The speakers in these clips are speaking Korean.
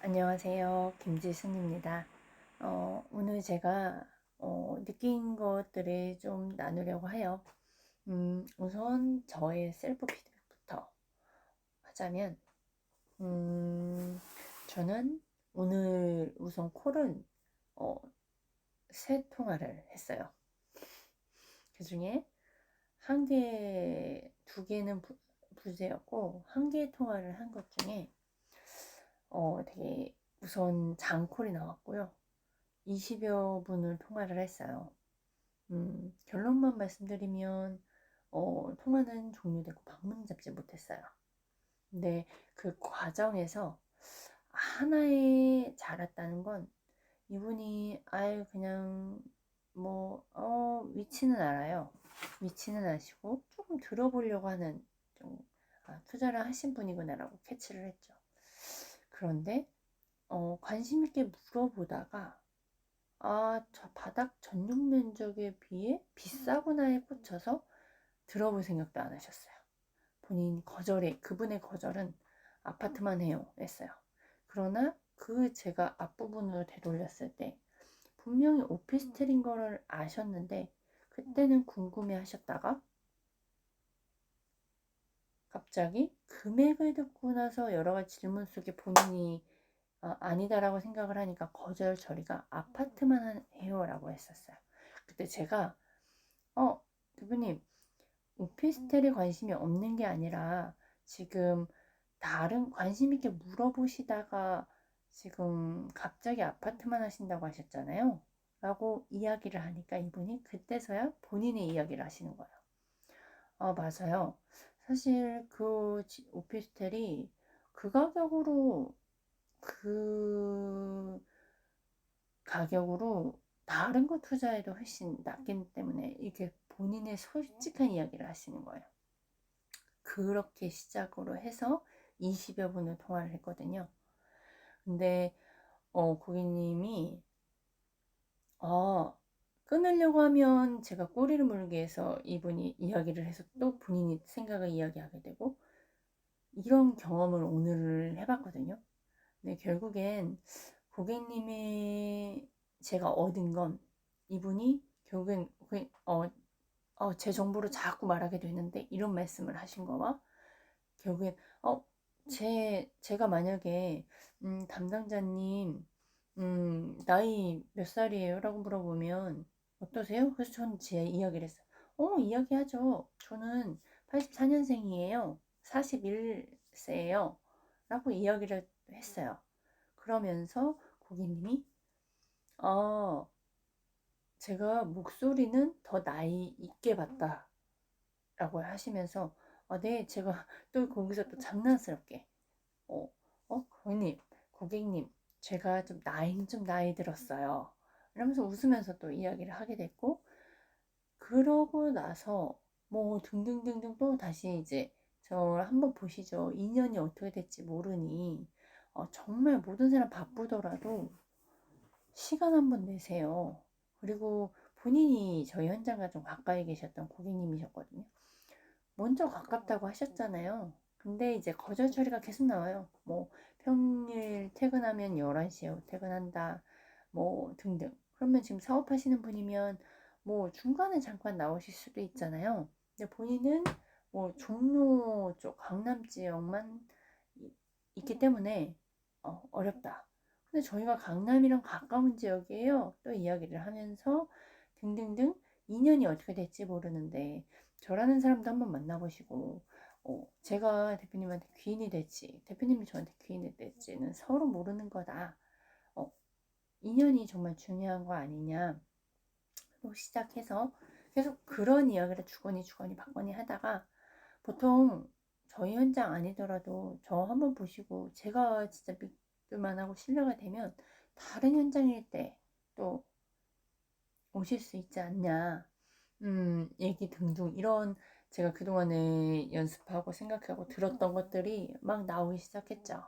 안녕하세요. 김지순입니다. 오늘 제가 느낀 것들을 좀 나누려고 해요. 우선 저의 셀프 피드백부터 하자면, 저는 오늘 우선 콜은 어, 세 통화를 했어요. 그 중에 두 개는 부재였고, 한 개의 통화를 한 것 중에 되게 우선 장콜이 나왔고요. 20여 분을 통화를 했어요. 결론만 말씀드리면 통화는 종료되고 방문 잡지 못했어요. 근데 그 과정에서 하나에 잘했다는 건 이분이 아유 그냥 위치는 알아요. 위치는 아시고 조금 들어보려고 하는 좀 투자를 하신 분이구나라고 캐치를 했죠. 그런데 관심 있게 물어보다가 저 바닥 전용 면적에 비해 비싸구나에 꽂혀서 들어볼 생각도 안 하셨어요. 그분의 거절은 아파트만 해요 했어요. 그러나 제가 앞부분으로 되돌렸을 때 분명히 오피스텔인 거를 아셨는데 그때는 궁금해 하셨다가 갑자기 금액을 듣고 나서 여러 가지 질문 속에 본인이 아니다라고 생각을 하니까 거절 처리가 아파트만 해요라고 했었어요. 그때 제가 대표님, 오피스텔에 관심이 없는 게 아니라 지금 다른 관심 있게 물어보시다가 지금 갑자기 아파트만 하신다고 하셨잖아요. 라고 이야기를 하니까 이분이 그때서야 본인의 이야기를 하시는 거예요. 맞아요. 사실 오피스텔이 그 가격으로 그 가격으로 다른 거 투자해도 훨씬 낫기 때문에 이렇게 본인의 솔직한 이야기를 하시는 거예요. 그렇게 시작으로 해서 20여 분을 통화를 했거든요. 근데 고객님이 끊으려고 하면 제가 꼬리를 물게 해서 이분이 이야기를 해서 또 본인이 생각을 이야기하게 되고 이런 경험을 오늘 해봤거든요. 근데 결국엔 고객님의 제가 얻은 건 이분이 결국엔 제 정보를 자꾸 말하게 되는데 이런 말씀을 하신 거와 결국엔 제가 만약에 담당자님 나이 몇 살이에요? 라고 물어보면 어떠세요? 그래서 저는 제 이야기를 했어요. 이야기하죠. 저는 84년생이에요. 41세예요. 라고 이야기를 했어요. 그러면서 고객님이 제가 목소리는 더 나이 있게 봤다 라고 하시면서 네, 제가 또 거기서 또 장난스럽게 고객님, 제가 좀 나이 들었어요. 이러면서 웃으면서 또 이야기를 하게 됐고, 그러고 나서 뭐 등등등등 또 다시 이제 저 한번 보시죠. 인연이 어떻게 될지 모르니 정말 모든 사람 바쁘더라도 시간 한번 내세요. 그리고 본인이 저희 현장과 좀 가까이 계셨던 고객님이셨거든요. 먼저 가깝다고 하셨잖아요. 근데 이제 거절 처리가 계속 나와요. 뭐 평일 퇴근하면 11시에 퇴근한다. 뭐 등등. 그러면 지금 사업하시는 분이면 뭐 중간에 잠깐 나오실 수도 있잖아요. 근데 본인은 뭐 종로 쪽 강남 지역만 있기 때문에 어렵다. 근데 저희가 강남이랑 가까운 지역이에요. 또 이야기를 하면서 등등등 인연이 어떻게 될지 모르는데 저라는 사람도 한번 만나보시고 제가 대표님한테 귀인이 될지 대표님이 저한테 귀인이 될지는 서로 모르는 거다. 인연이 정말 중요한 거 아니냐. 또 시작해서 계속 그런 이야기를 주거니 받거니 하다가 보통 저희 현장 아니더라도 저 한번 보시고 제가 진짜 믿을만하고 신뢰가 되면 다른 현장일 때 또 오실 수 있지 않냐. 얘기 등등 이런 제가 그동안에 연습하고 생각하고 들었던 것들이 막 나오기 시작했죠.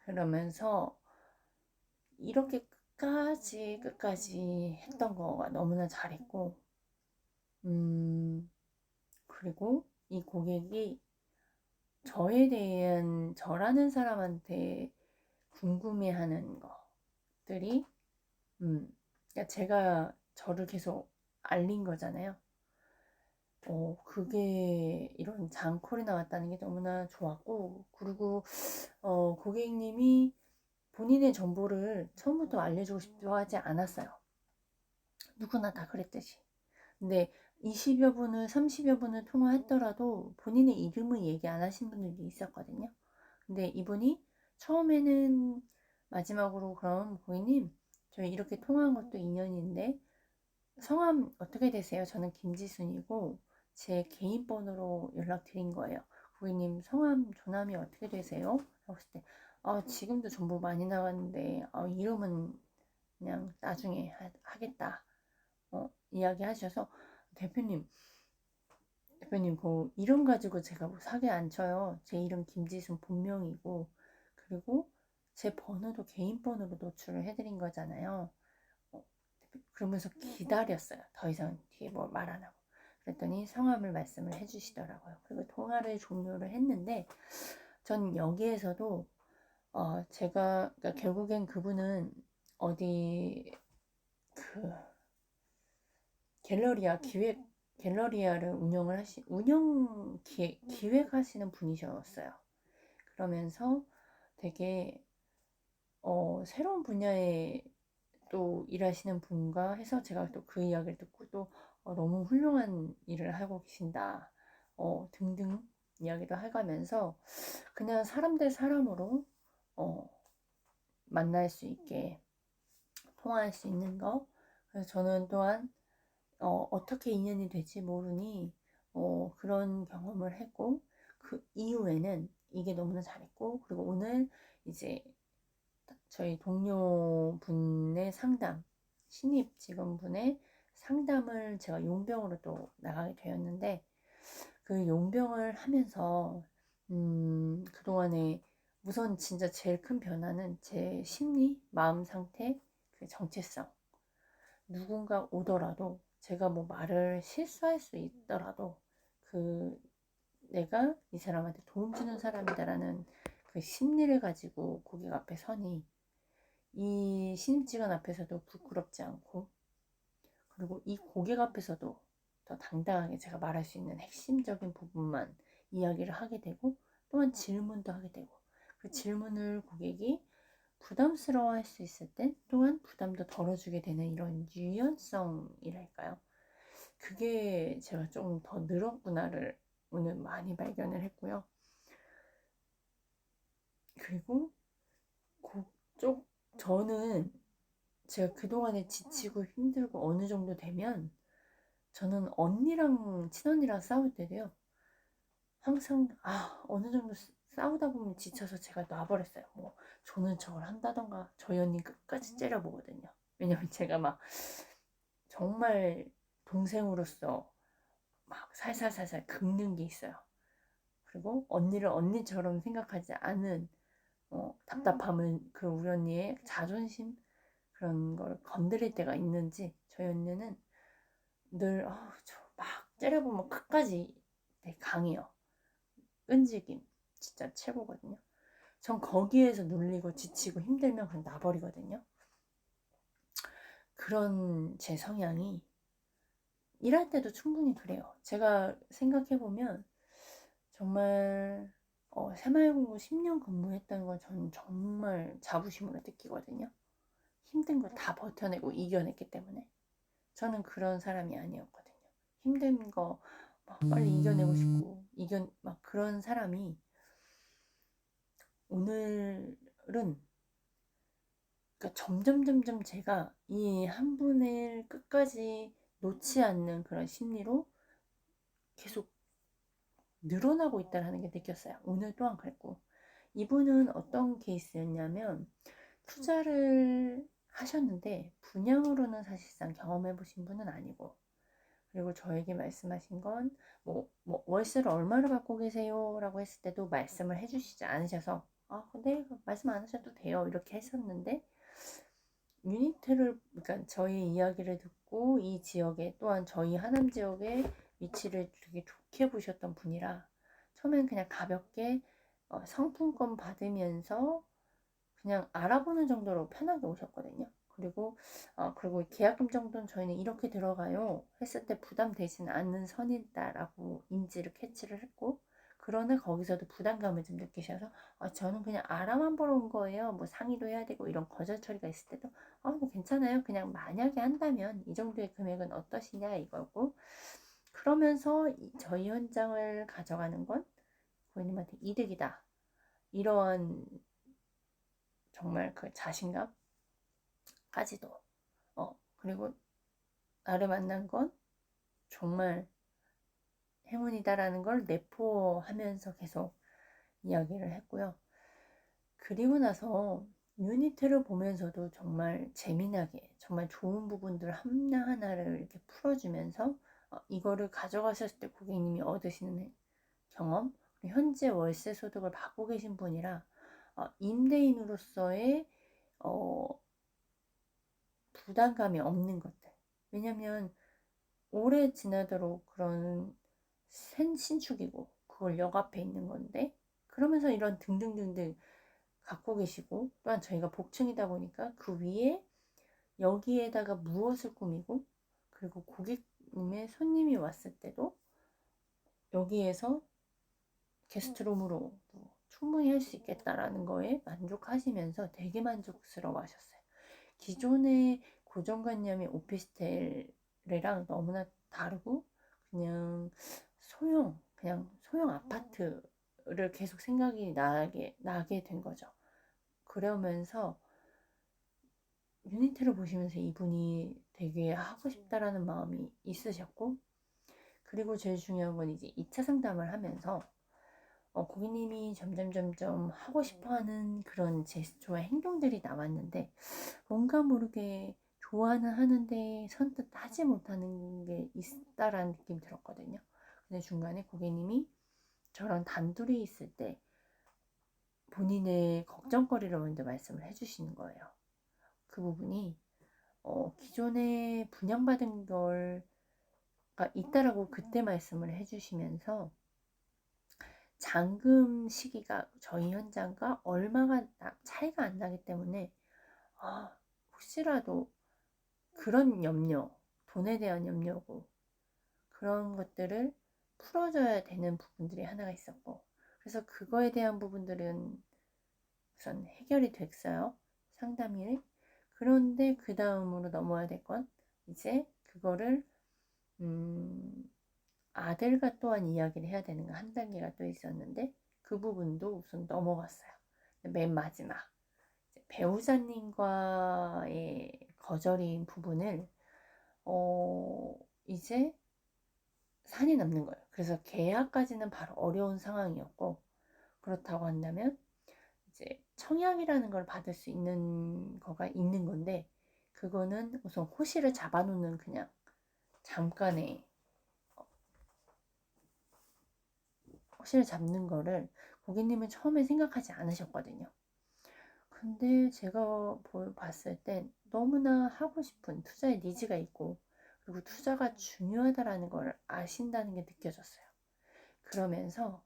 그러면서 이렇게 끝까지 했던 거가 너무나 잘했고, 그리고 이 고객이 저에 대한 저라는 사람한테 궁금해하는 것들이 그러니까 제가 저를 계속 알린 거잖아요. 그게 이런 장콜이 나왔다는 게 너무나 좋았고, 그리고 고객님이 본인의 정보를 처음부터 알려주고 싶어 하지 않았어요. 누구나 다 그랬듯이. 근데 20여 분을 30여 분을 통화했더라도 본인의 이름을 얘기 안 하신 분들이 있었거든요. 근데 이분이 처음에는 마지막으로 그럼 고객님 저희 이렇게 통화한 것도 인연인데 성함 어떻게 되세요? 저는 김지순이고 제 개인 번호로 연락드린 거예요. 고객님 성함 조남이 어떻게 되세요? 라고 했을 때 지금도 정보 많이 나갔는데 이름은 그냥 나중에 하겠다 이야기하셔서 대표님 그 이름 가지고 제가 뭐 사기 안 쳐요. 제 이름 김지순 본명이고 그리고 제 번호도 개인 번호로 노출을 해드린 거잖아요. 그러면서 기다렸어요. 더 이상 뒤에 뭐 말 안 하고. 그랬더니 성함을 말씀을 해주시더라고요. 그리고 통화를 종료를 했는데 전 여기에서도 제가 그러니까 결국엔 그분은 어디 그 갤러리아를 기획하시는 분이셨어요. 그러면서 되게 새로운 분야에 또 일하시는 분과 해서 제가 또 그 이야기를 듣고 또 너무 훌륭한 일을 하고 계신다 등등 이야기도 해가면서 그냥 사람 대 사람으로 만날 수 있게 통화할 수 있는 거. 그래서 저는 또한 어떻게 인연이 될지 모르니 그런 경험을 했고 그 이후에는 이게 너무나 잘했고 그리고 오늘 이제 저희 동료분의 상담 신입 직원분의 상담을 제가 용병으로 또 나가게 되었는데 그 용병을 하면서 그동안에 우선 진짜 제일 큰 변화는 제 심리, 마음 상태, 그 정체성. 누군가 오더라도 제가 뭐 말을 실수할 수 있더라도 그 내가 이 사람한테 도움 주는 사람이다라는 그 심리를 가지고 고객 앞에 서니 이 신입직원 앞에서도 부끄럽지 않고 그리고 이 고객 앞에서도 더 당당하게 제가 말할 수 있는 핵심적인 부분만 이야기를 하게 되고 또한 질문도 하게 되고 그 질문을 고객이 부담스러워할 수 있을 때 또한 부담도 덜어주게 되는 이런 유연성이랄까요? 그게 제가 조금 더 늘었구나를 오늘 많이 발견을 했고요. 그리고 저는 제가 그동안에 지치고 힘들고 어느 정도 되면 저는 언니랑 친언니랑 싸울 때도요. 항상 어느 정도 싸우다 보면 지쳐서 제가 놔버렸어요. 뭐 저는 저걸 한다던가 저희 언니 끝까지 째려보거든요. 왜냐면 제가 막 정말 동생으로서 막 살살살살 긁는 게 있어요. 그리고 언니를 언니처럼 생각하지 않은 답답함을 그 우리 언니의 자존심 그런 걸 건드릴 때가 있는지 저희 언니는 늘 막 째려보면 끝까지 되게 강해요. 끈질김 진짜 최고거든요. 전 거기에서 눌리고 지치고 힘들면 그냥 놔버리거든요. 그런 제 성향이 일할 때도 충분히 그래요. 제가 생각해보면 정말 새마을공고 10년 근무했다는 건 저는 정말 자부심으로 느끼거든요. 힘든 걸 다 버텨내고 이겨냈기 때문에 저는 그런 사람이 아니었거든요. 힘든 거 막 빨리 이겨내고 싶고 막 그런 사람이 오늘은 그러니까 점점 제가 이 한 분을 끝까지 놓지 않는 그런 심리로 계속 늘어나고 있다는 게 느꼈어요. 오늘 또한 그랬고 이분은 어떤 케이스였냐면 투자를 하셨는데 분양으로는 사실상 경험해 보신 분은 아니고 그리고 저에게 말씀하신 건 뭐 월세를 얼마를 받고 계세요? 라고 했을 때도 말씀을 해주시지 않으셔서 네 말씀 안 하셔도 돼요 이렇게 했었는데 그러니까 저희 이야기를 듣고 이 지역에 또한 저희 하남 지역의 위치를 되게 좋게 보셨던 분이라 처음엔 그냥 가볍게 상품권 받으면서 그냥 알아보는 정도로 편하게 오셨거든요. 그리고 계약금 정도는 저희는 이렇게 들어가요 했을 때 부담되지는 않는 선이다라고 인지를 캐치를 했고, 그러나 거기서도 부담감을 좀 느끼셔서 저는 그냥 알아만 보러 온 거예요. 뭐 상의도 해야 되고 이런 거절 처리가 있을 때도 뭐 괜찮아요. 그냥 만약에 한다면 이 정도의 금액은 어떠시냐 이거고, 그러면서 저희 현장을 가져가는 건 고객님한테 이득이다. 이런 정말 그 자신감까지도 그리고 나를 만난 건 정말 행운이다라는 걸 내포하면서 계속 이야기를 했고요. 그리고 나서 유니트를 보면서도 정말 재미나게 정말 좋은 부분들 하나하나를 이렇게 풀어주면서 이거를 가져가셨을 때 고객님이 얻으시는 경험, 현재 월세 소득을 받고 계신 분이라 임대인으로서의 부담감이 없는 것들. 왜냐면 오래 지나도록 그런 신축이고 그걸 역 앞에 있는 건데, 그러면서 이런 등등등등 갖고 계시고, 또한 저희가 복층이다 보니까 그 위에 여기에다가 무엇을 꾸미고, 그리고 고객님의 손님이 왔을 때도 여기에서 게스트룸으로 충분히 할 수 있겠다라는 거에 만족하시면서 되게 만족스러워 하셨어요. 기존의 고정관념이 오피스텔이랑 너무나 다르고, 그냥 소형 아파트를 계속 생각이 나게 된 거죠. 그러면서 유니트를 보시면서 이분이 되게 하고 싶다라는 마음이 있으셨고, 그리고 제일 중요한 건 이제 2차 상담을 하면서 고객님이 점점 하고 싶어하는 그런 제스처와 행동들이 나왔는데, 뭔가 모르게 좋아는 하는데 선뜻 하지 못하는 게 있다라는 느낌이 들었거든요. 근데 중간에 고객님이 저랑 단둘이 있을 때 본인의 걱정거리를 먼저 말씀을 해주시는 거예요. 그 부분이 기존에 분양받은 걸 있다라고 그때 말씀을 해주시면서 잔금 시기가 저희 현장과 얼마가 차이가 안 나기 때문에 혹시라도 그런 염려, 돈에 대한 염려고 그런 것들을 풀어줘야 되는 부분들이 하나가 있었고, 그래서 그거에 대한 부분들은 우선 해결이 됐어요. 상담이. 그런데 그 다음으로 넘어야 될 건 이제 그거를 아들과 또한 이야기를 해야 되는 거 한 단계가 또 있었는데, 그 부분도 우선 넘어갔어요. 맨 마지막 배우자님과의 거절인 부분을 이제 산이 넘는 거예요. 그래서 계약까지는 바로 어려운 상황이었고, 그렇다고 한다면 이제 청약이라는 걸 받을 수 있는 거가 있는 건데, 그거는 우선 호실을 잡아놓는 그냥 잠깐의 호실을 잡는 거를 고객님은 처음에 생각하지 않으셨거든요. 근데 제가 봤을 땐 너무나 하고 싶은 투자의 니즈가 있고, 그리고 투자가 중요하다라는 걸 아신다는 게 느껴졌어요. 그러면서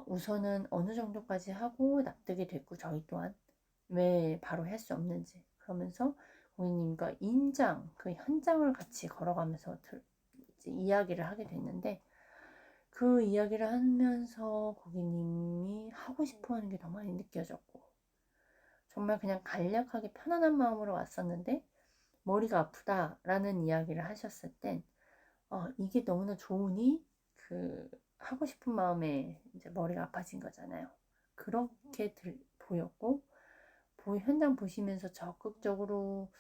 우선은 어느 정도까지 하고 납득이 됐고, 저희 또한 왜 바로 할 수 없는지, 그러면서 고객님과 그 현장을 같이 걸어가면서 이제 이야기를 하게 됐는데, 그 이야기를 하면서 고객님이 하고 싶어 하는 게 더 많이 느껴졌고, 정말 그냥 간략하게 편안한 마음으로 왔었는데 머리가 아프다라는 이야기를 하셨을 땐 이게 너무나 좋으니 하고 싶은 마음에 이제 머리가 아파진 거잖아요. 그렇게 보였고, 현장 보시면서 적극적으로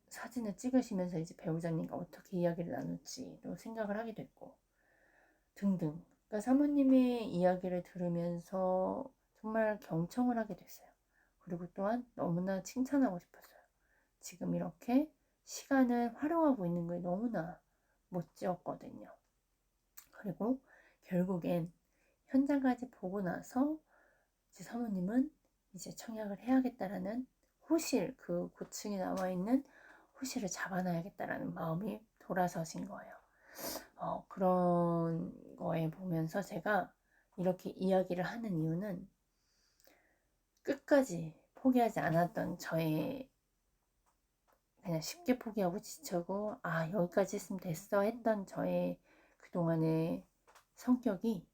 사진을 찍으시면서 이제 배우자님과 어떻게 이야기를 나눌지도 생각을 하게 됐고 등등. 그러니까 사모님의 이야기를 들으면서 정말 경청을 하게 됐어요. 그리고 또한 너무나 칭찬하고 싶었어요. 지금 이렇게 시간을 활용하고 있는 게 너무나 멋지었거든요. 그리고 결국엔 현장까지 보고 나서 이제 사모님은 이제 청약을 해야겠다라는 호실, 그 고층에 나와 있는 호실을 잡아놔야겠다라는 마음이 돌아서신 거예요. 그런 거에 보면서 제가 이렇게 이야기를 하는 이유는 끝까지 포기하지 않았던 저의, 그냥 쉽게 포기하고 지쳐고 여기까지 했으면 됐어 했던 저의 그동안의 성격이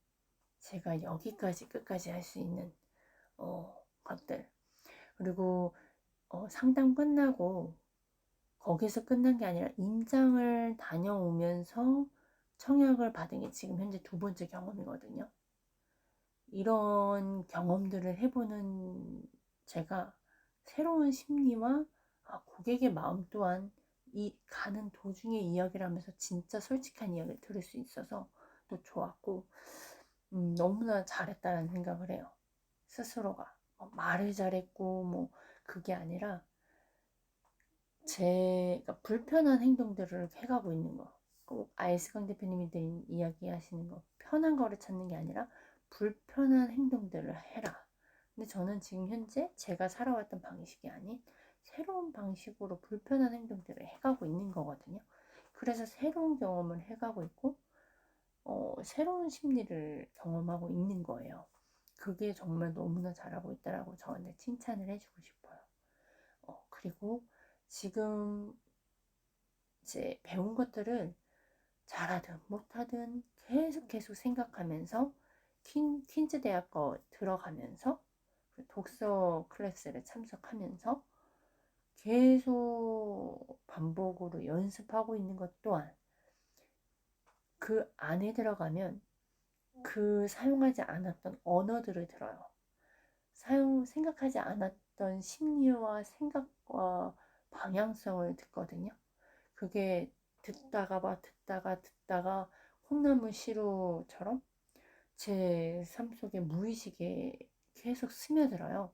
제가 여기까지 끝까지 할 수 있는 것들, 그리고 상담 끝나고 거기서 끝난 게 아니라 임장을 다녀오면서 청약을 받은 게 지금 현재 두 번째 경험이거든요. 이런 경험들을 해보는 제가 새로운 심리와 고객의 마음 또한 이 가는 도중에 이야기를 하면서 진짜 솔직한 이야기를 들을 수 있어서 또 좋았고, 너무나 잘했다는 생각을 해요. 스스로가 말을 잘했고 뭐 그게 아니라 제가 불편한 행동들을 해가고 있는 거, 꼭 아이스강 대표님이 이야기하시는 거, 편한 거를 찾는 게 아니라 불편한 행동들을 해라. 근데 저는 지금 현재 제가 살아왔던 방식이 아닌 새로운 방식으로 불편한 행동들을 해가고 있는 거거든요. 그래서 새로운 경험을 해가고 있고 새로운 심리를 경험하고 있는 거예요. 그게 정말 너무나 잘하고 있다라고 저한테 칭찬을 해주고 싶어요. 그리고 지금 이제 배운 것들을 잘하든 못하든 계속 생각하면서 퀸즈 대학 거 들어가면서 독서 클래스를 참석하면서 계속 반복으로 연습하고 있는 것 또한, 그 안에 들어가면 그 사용하지 않았던 언어들을 들어요. 생각하지 않았던 심리와 생각과 방향성을 듣거든요. 그게 듣다가 콩나물 시루처럼 제 삶 속에 무의식에 계속 스며들어요.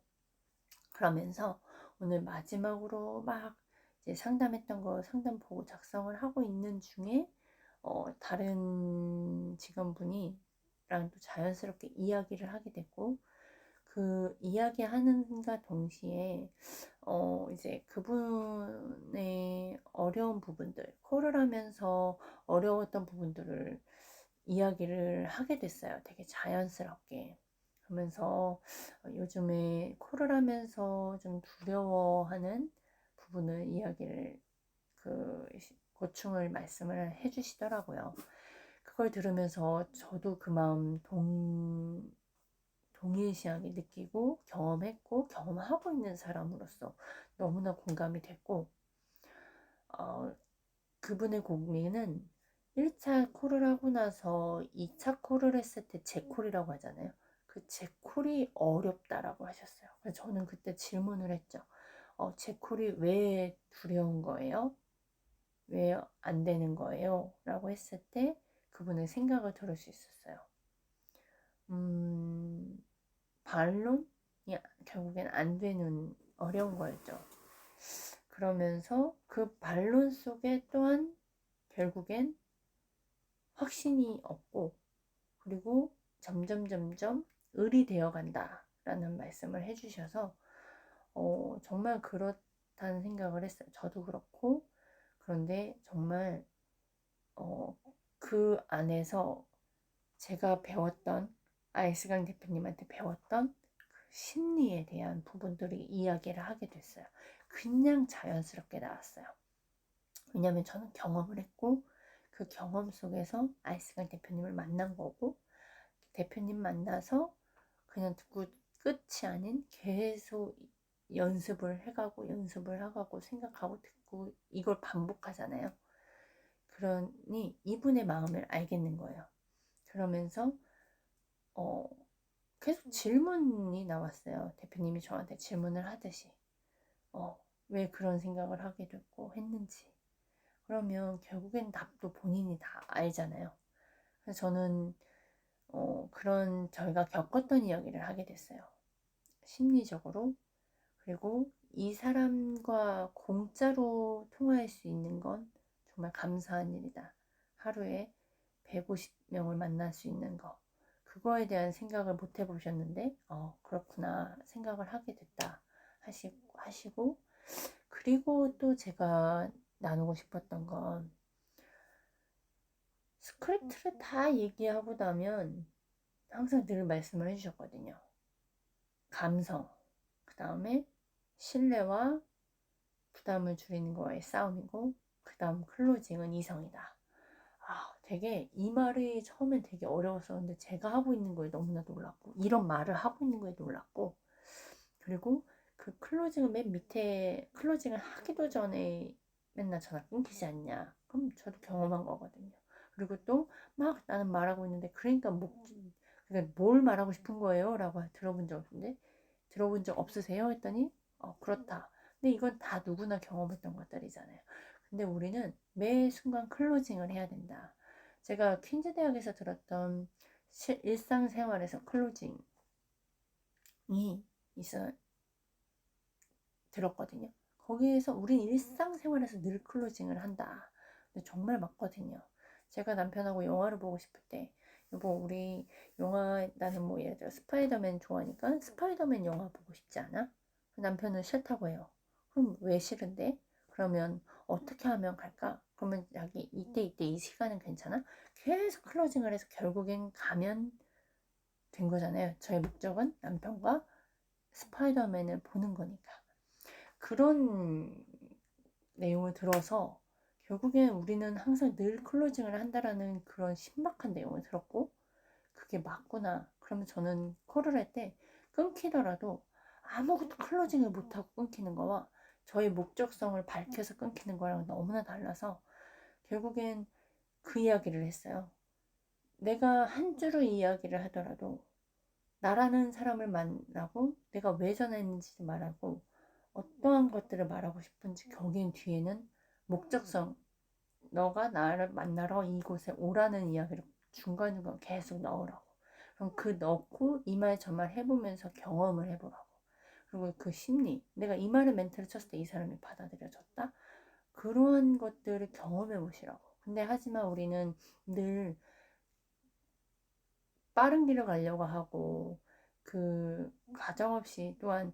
그러면서 오늘 마지막으로 막 이제 상담했던 거 상담 보고 작성을 하고 있는 중에 다른 직원분이랑 또 자연스럽게 이야기를 하게 됐고, 그 이야기하는가 동시에 이제 그분의 어려운 부분들, 콜을 하면서 어려웠던 부분들을 이야기를 하게 됐어요. 되게 자연스럽게. 그러면서 요즘에 콜을 하면서 좀 두려워하는 부분을 이야기를, 그 고충을 말씀을 해주시더라고요. 그걸 들으면서 저도 그 마음 동일시하게 느끼고 경험했고 경험하고 있는 사람으로서 너무나 공감이 됐고, 그분의 고민은 1차 콜을 하고 나서 2차 콜을 했을 때 재콜이라고 하잖아요. 그 재콜이 어렵다라고 하셨어요. 그래서 저는 그때 질문을 했죠. 재콜이 왜 두려운 거예요? 왜 안 되는 거예요? 라고 했을 때 그분의 생각을 들을 수 있었어요. 반론이 결국엔 안 되는 어려운 거였죠. 그러면서 그 반론 속에 또한 결국엔 확신이 없고, 그리고 점점 을이 되어 간다라는 말씀을 해주셔서 정말 그렇다는 생각을 했어요. 저도 그렇고. 그런데 정말 그 안에서 제가 배웠던, 아이스강 대표님한테 배웠던 그 심리에 대한 부분들이 이야기를 하게 됐어요. 그냥 자연스럽게 나왔어요. 왜냐하면 저는 경험을 했고 그 경험 속에서 아이스강 대표님을 만난 거고, 대표님 만나서 그냥 듣고 끝이 아닌 계속 연습을 해가고 생각하고 듣고 이걸 반복하잖아요. 그러니 이분의 마음을 알겠는 거예요. 그러면서 계속 질문이 나왔어요. 대표님이 저한테 질문을 하듯이 왜 그런 생각을 하게 됐고 했는지. 그러면 결국엔 답도 본인이 다 알잖아요. 그래서 저는 그런 저희가 겪었던 이야기를 하게 됐어요. 심리적으로. 그리고 이 사람과 공짜로 통화할 수 있는 건 정말 감사한 일이다. 하루에 150명을 만날 수 있는 거. 그거에 대한 생각을 못 해보셨는데, 그렇구나 생각을 하게 됐다 하시고, 그리고 또 제가 나누고 싶었던 건, 스크립트를 다 얘기하고 나면 항상 늘 말씀을 해주셨거든요. 감성. 그 다음에 신뢰와 부담을 줄이는 거의 싸움이고, 그 다음 클로징은 이성이다. 되게 이 말이 처음엔 되게 어려웠었는데 제가 하고 있는 거에 너무나 놀랐고, 이런 말을 하고 있는 거에 놀랐고, 그리고 그 클로징을 맨 밑에 클로징을 하기도 전에 맨날 전화 끊기지 않냐. 그럼 저도 경험한 거거든요. 그리고 또 막 나는 말하고 있는데 그러니까 뭘 말하고 싶은 거예요? 라고 들어본 적 없으세요? 했더니 그렇다. 근데 이건 다 누구나 경험했던 것들이잖아요. 근데 우리는 매 순간 클로징을 해야 된다. 제가 퀸즈 대학에서 들었던 일상생활에서 클로징이 있어 들었거든요. 거기에서 우린 일상생활에서 늘 클로징을 한다. 근데 정말 맞거든요. 제가 남편하고 영화를 보고 싶을 때, 여보 우리 영화, 나는 뭐 예를 들어 스파이더맨 좋아하니까 스파이더맨 영화 보고 싶지 않아? 남편은 싫다고 해요. 그럼 왜 싫은데? 그러면 어떻게 하면 갈까? 그러면 자기 이때 이 시간은 괜찮아? 계속 클로징을 해서 결국엔 가면 된 거잖아요. 저의 목적은 남편과 스파이더맨을 보는 거니까. 그런 내용을 들어서 결국엔 우리는 항상 늘 클로징을 한다라는 그런 신박한 내용을 들었고, 그게 맞구나. 그러면 저는 콜을 할 때 끊기더라도 아무것도 클로징을 못하고 끊기는 거와 저의 목적성을 밝혀서 끊기는 거랑 너무나 달라서 결국엔 그 이야기를 했어요. 내가 한 줄을 이야기를 하더라도 나라는 사람을 만나고 내가 왜 전화했는지 말하고 어떠한 것들을 말하고 싶은지 거긴 뒤에는 목적성, 너가 나를 만나러 이곳에 오라는 이야기를 중간중간 계속 넣으라고. 그럼 그 넣고 이 말 저 말 해보면서 경험을 해보라고. 그리고 그 심리, 내가 이 말을 멘트를 쳤을 때 이 사람이 받아들여졌다? 그러한 것들을 경험해 보시라고. 근데 하지만 우리는 늘 빠른 길을 가려고 하고, 그 가정없이 또한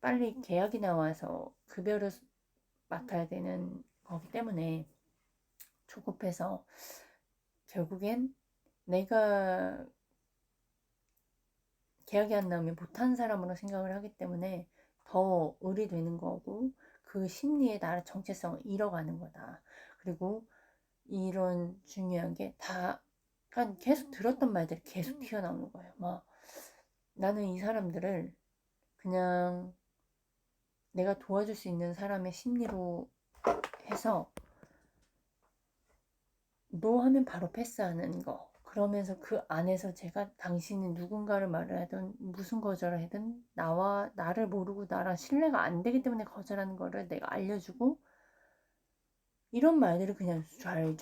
빨리 계약이 나와서 급여를 맡아야 되는 거기 때문에 조급해서 결국엔 내가 계약이 안 나오면 못하는 사람으로 생각을 하기 때문에 더 의리되는 거고, 그 심리에 나의 정체성을 잃어가는 거다. 그리고 이런 중요한 게 다 계속 들었던 말들이 계속 튀어나오는 거예요. 막 나는 이 사람들을 그냥 내가 도와줄 수 있는 사람의 심리로 해서 노 하면 바로 패스하는 거. 그러면서 그 안에서 제가 당신이 누군가를 말을 하든 무슨 거절을 하든 나를 모르고 나랑 신뢰가 안 되기 때문에 거절하는 거를 내가 알려주고, 이런 말들이 그냥 잘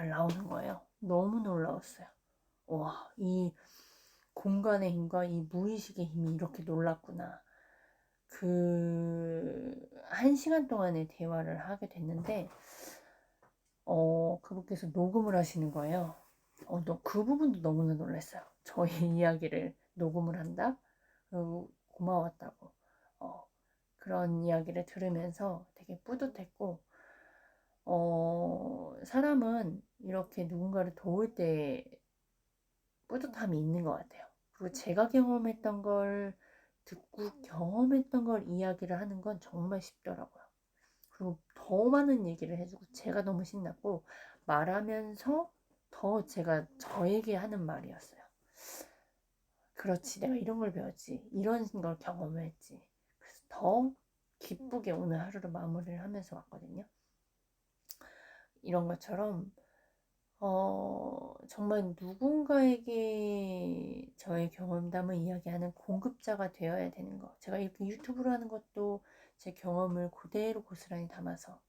나오는 거예요. 너무 놀라웠어요. 와, 이 공간의 힘과 이 무의식의 힘이 이렇게 놀랐구나. 그 1시간 동안의 대화를 하게 됐는데 그분께서 녹음을 하시는 거예요. 그 부분도 너무나 놀랐어요. 저의 이야기를 녹음을 한다? 그리고 고마웠다고. 그런 이야기를 들으면서 되게 뿌듯했고, 사람은 이렇게 누군가를 도울 때 뿌듯함이 있는 것 같아요. 그리고 제가 경험했던 걸 듣고 경험했던 걸 이야기를 하는 건 정말 쉽더라고요. 그리고 더 많은 얘기를 해주고 제가 너무 신났고, 말하면서 더 제가 저에게 하는 말이었어요. 그렇지, 내가 이런 걸 배웠지, 이런 걸 경험을 했지. 그래서 더 기쁘게 오늘 하루를 마무리를 하면서 왔거든요. 이런 것처럼 정말 누군가에게 저의 경험담을 이야기하는 공급자가 되어야 되는 거. 제가 이렇게 유튜브로 하는 것도 제 경험을 그대로 고스란히 담아서,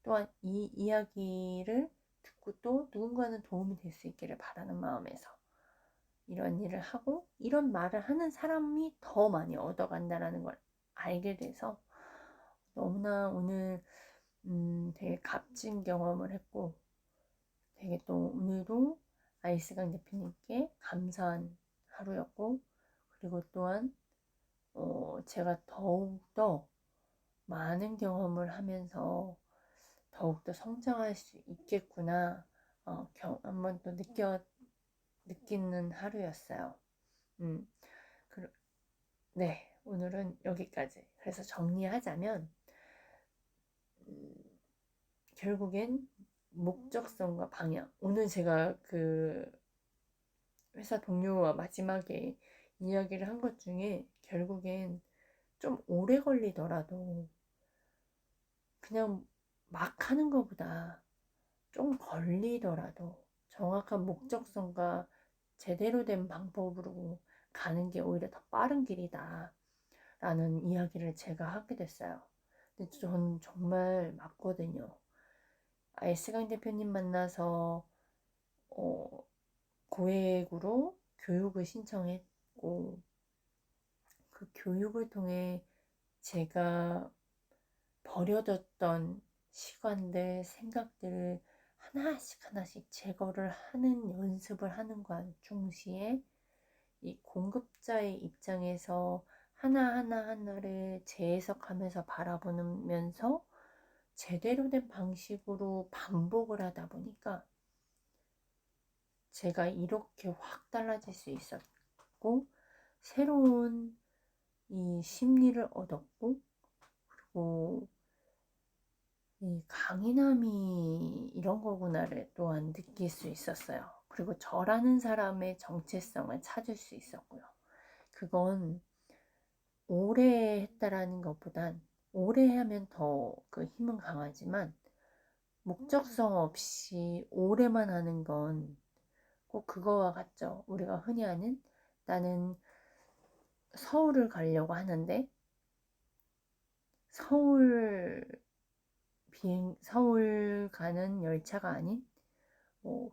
또한 이 이야기를 듣고 또 누군가는 도움이 될 수 있기를 바라는 마음에서 이런 일을 하고, 이런 말을 하는 사람이 더 많이 얻어간다는 걸 알게 돼서 너무나 오늘 되게 값진 경험을 했고, 되게 또 오늘도 아이스강 대표님께 감사한 하루였고, 그리고 또한 제가 더욱더 많은 경험을 하면서 더욱더 성장할 수 있겠구나, 한번 또 느끼는 하루였어요. 음, 그, 네, 오늘은 여기까지. 그래서 정리하자면 결국엔 목적성과 방향. 오늘 제가 그 회사 동료와 마지막에 이야기를 한 것 중에 결국엔 좀 오래 걸리더라도 그냥 막 하는 것보다 좀 걸리더라도 정확한 목적성과 제대로 된 방법으로 가는 게 오히려 더 빠른 길이다 라는 이야기를 제가 하게 됐어요. 근데 전 정말 맞거든요. S강 대표님 만나서 고액으로 교육을 신청했고 그 교육을 통해 제가 버려졌던 시간들, 생각들을 하나씩 제거를 하는 연습을 하는 것 동시에 이 공급자의 입장에서 하나를 재해석하면서 바라보면서 제대로 된 방식으로 반복을 하다 보니까 제가 이렇게 확 달라질 수 있었고 새로운 이 심리를 얻었고 그리고 이 강인함이 이런 거구나를 또한 느낄 수 있었어요. 그리고 저라는 사람의 정체성을 찾을 수 있었고요. 그건 오래 했다라는 것보단 오래 하면 더 그 힘은 강하지만 목적성 없이 오래만 하는 건 꼭 그거와 같죠. 우리가 흔히 하는 나는 서울을 가려고 하는데 서울 가는 열차가 아닌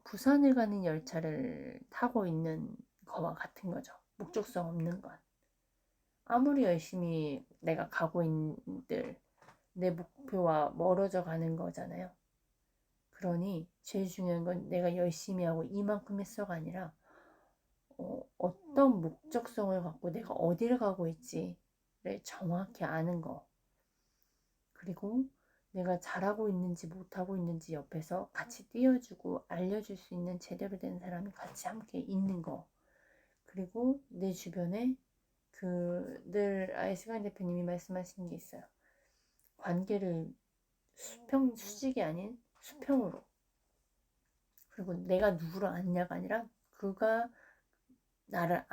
부산을 가는 열차를 타고 있는 거와 같은 거죠. 목적성 없는 건. 아무리 열심히 내가 가고 있는들 내 목표와 멀어져 가는 거잖아요. 그러니 제일 중요한 건 내가 열심히 하고 이만큼 했어가 아니라 어떤 목적성을 갖고 내가 어디를 가고 있지를 정확히 아는 거. 그리고 내가 잘하고 있는지 못하고 있는지 옆에서 같이 띄워주고 알려줄 수 있는 제대로 된 사람이 같이 함께 있는 거. 그리고 내 주변에 늘 아이스간 대표님이 말씀하신 게 있어요. 관계를 수직이 아닌 수평으로. 그리고 내가 누구를 아느냐가 아니라 그가 나를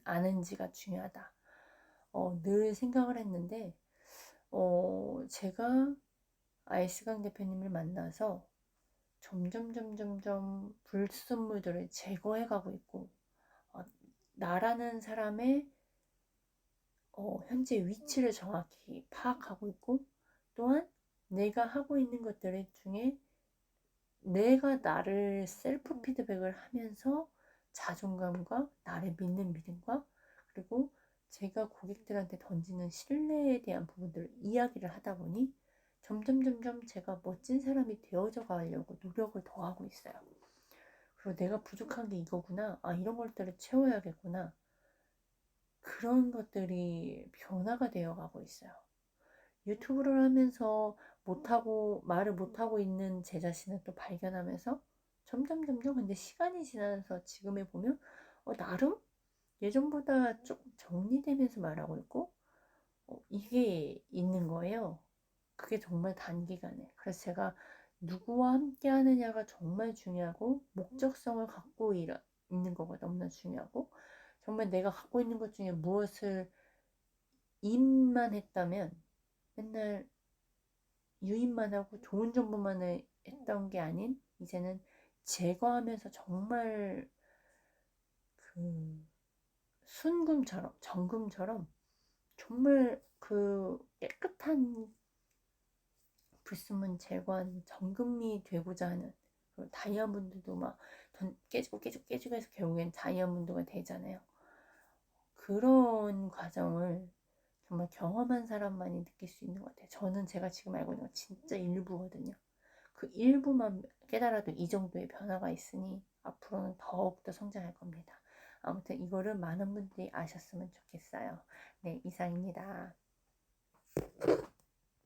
아는지가 중요하다. 늘 생각을 했는데 제가 아이스강 대표님을 만나서 점점 불순물들을 제거해가고 있고 나라는 사람의 현재 위치를 정확히 파악하고 있고 또한 내가 하고 있는 것들 중에 내가 나를 셀프 피드백을 하면서 자존감과 나를 믿는 믿음과 그리고 제가 고객들한테 던지는 신뢰에 대한 부분들을 이야기를 하다 보니 점점 제가 멋진 사람이 되어져 가려고 노력을 더 하고 있어요. 그리고 내가 부족한 게 이거구나. 이런 것들을 채워야겠구나. 그런 것들이 변화가 되어 가고 있어요. 유튜브를 하면서 말을 못하고 있는 제 자신을 또 발견하면서 점점 근데 시간이 지나서 지금에 보면 나름 예전보다 좀 정리되면서 말하고 있고 이게 있는 거예요. 그게 정말 단기간에. 그래서 제가 누구와 함께 하느냐가 정말 중요하고 목적성을 갖고 있는 거가 너무나 중요하고 정말 내가 갖고 있는 것 중에 무엇을 입만 했다면 맨날 유입만 하고 좋은 정보만 했던 게 아닌 이제는 제거하면서 정말 그 순금처럼 정금처럼 정말 그 깨끗한 불순물 제거한 정금이 되고자 하는 다이아몬드도 막 깨지고 해서 결국엔 다이아몬드가 되잖아요. 그런 과정을 정말 경험한 사람만이 느낄 수 있는 것 같아요. 제가 지금 알고 있는 건 진짜 일부거든요. 그 일부만 깨달아도 이 정도의 변화가 있으니 앞으로는 더욱더 성장할 겁니다. 아무튼 이거를 많은 분들이 아셨으면 좋겠어요. 네, 이상입니다.